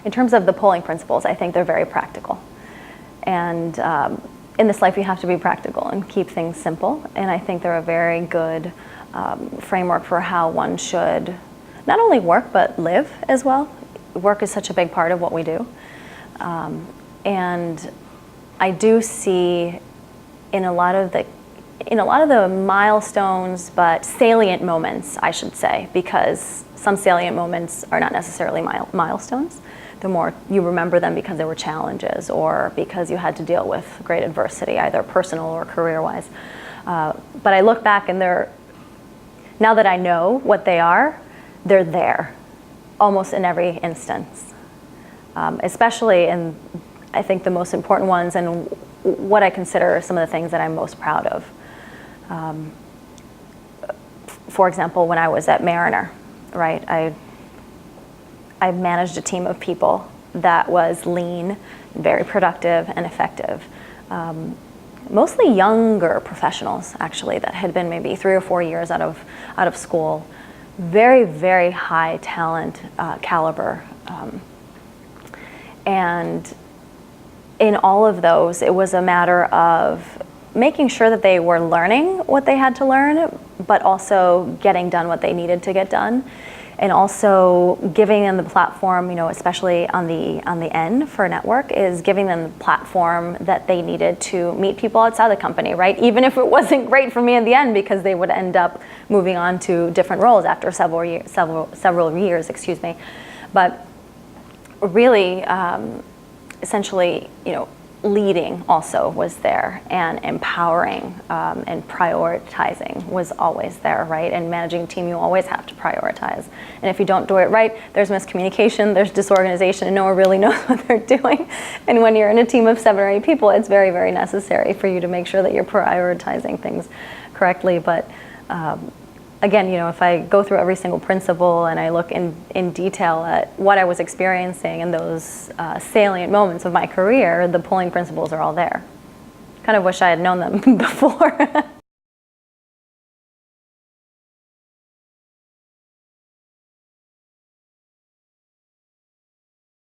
in terms of the polling principles, I think they're very practical. And in this life, you have to be practical and keep things simple. And I think they're a very good framework for how one should not only work, but live as well. Work is such a big part of what we do. And I do see in a lot of the milestones, but salient moments, I should say, because some salient moments are not necessarily milestones. The more you remember them because they were challenges or because you had to deal with great adversity, either personal or career-wise. But I look back and now that I know what they are, they're there almost in every instance. Especially in, I think, the most important ones and what I consider some of the things that I'm most proud of. For example, when I was at Mariner, right, I managed a team of people that was lean, very productive, and effective. Mostly younger professionals, actually, that had been maybe 3 or 4 years out of school. Very, very high talent caliber. And in all of those, it was a matter of making sure that they were learning what they had to learn, but also getting done what they needed to get done. And also giving them the platform, especially on the end for a network, is giving them the platform that they needed to meet people outside the company, right? Even if it wasn't great for me in the end, because they would end up moving on to different roles after several years, excuse me. But really, essentially, leading also was there, and empowering and prioritizing was always there, right? And managing a team, you always have to prioritize. And if you don't do it right, there's miscommunication, there's disorganization, and no one really knows what they're doing. And when you're in a team of 7 or 8 people, it's very, very necessary for you to make sure that you're prioritizing things correctly. But again, if I go through every single principle and I look in detail at what I was experiencing in those salient moments of my career, the polling principles are all there. Kind of wish I had known them before.